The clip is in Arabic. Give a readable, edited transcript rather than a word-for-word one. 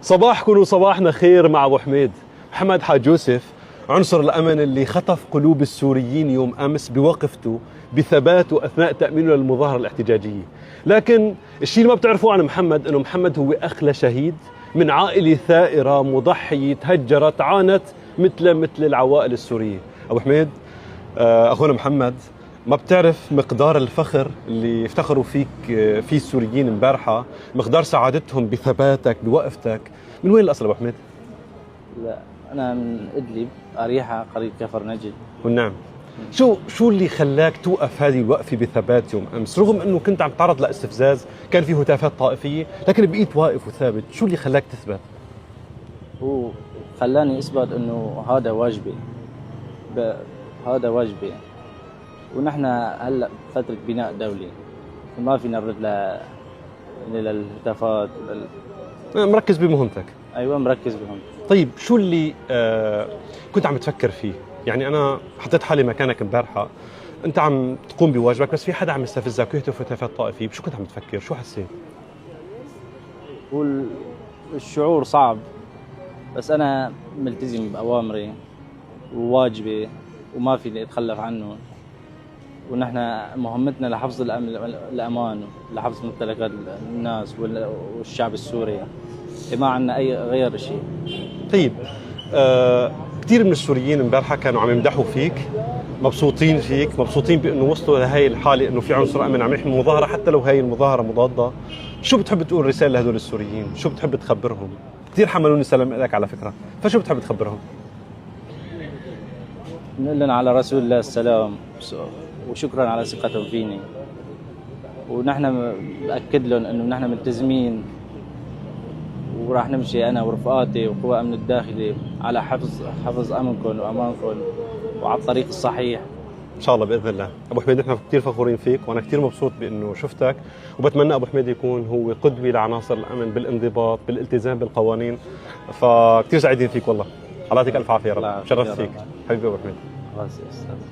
صباحكم وصباحنا خير مع ابو حميد. محمد حاج يوسف عنصر الامن اللي خطف قلوب السوريين يوم امس بوقفته بثباته اثناء تامينه للمظاهره الاحتجاجيه، لكن الشيء اللي ما بتعرفوه عن محمد انه محمد هو اخلى شهيد من عائله ثائره مضحيه تهجرت عانت مثل العوائل السوريه. ابو حميد اخونا محمد، ما بتعرف مقدار الفخر اللي افتخروا فيك فيه السوريين امبارحه، مقدار سعادتهم بثباتك بوقفتك. من وين الاصل ابو حميد؟ لا أنا من إدلب، أريحة قرية كفر نجد. والنعم. شو اللي خلاك توقف هذه الوقفة بثبات يوم أمس رغم أنه كنت عم تعرض لاستفزاز، كان في هتافات طائفية، لكن بقيت واقف وثابت؟ شو اللي خلاك تثبت؟ هو خلاني أثبت أنه هذا واجبي، هذا واجبي، ونحن هلا فترة بناء دولي وما فينا نرد للهتافات مركز بمهمتك. أيوة مركز بهم. طيب شو اللي كنت عم تفكر فيه؟ يعني أنا حطيت حالي مكانك امبارحة، أنت عم تقوم بواجبك بس في حدا عم يستفزك ويهتف هتافات طائفية، شو كنت عم تفكر؟ شو حسيت؟ والشعور صعب، بس أنا ملتزم بأوامري وواجبي وما فيني أتخلف عنه، ونحن مهمتنا لحفظ الأمان، لحفظ ممتلكات الناس والشعب السوري، ما عندنا أي غير شيء. طيب كثير من السوريين امبارحة كانوا عم يمدحوا فيك، مبسوطين فيك، مبسوطين بأنه وصلوا لهي الحالة أنه في عنصر أمن عم يحمي مظاهرة حتى لو هي المظاهرة مضادة. شو بتحب تقول رسالة لهدول السوريين؟ شو بتحب تخبرهم؟ كثير حملوني سلام لك على فكرة، فشو بتحب تخبرهم؟ نقول لهم على رسول الله السلام وشكرا على ثقتهم فيني، ونحن بأكد لهم أنه نحن ملتزمين وراح نمشي أنا ورفقاتي وقوى أمن الداخلي على حفظ أمنكم وأمانكم وعلى الطريق الصحيح ان شاء الله باذن الله. ابو حميد نحن كثير فخورين فيك، وانا كثير مبسوط بانه شفتك، وبتمنى ابو حميد يكون هو قدوه لعناصر الامن بالانضباط بالالتزام بالقوانين، فكثير سعيدين فيك والله. الله يعطيك الف عافيه يا رب. شرفت فيك حبيبي ابو حميد.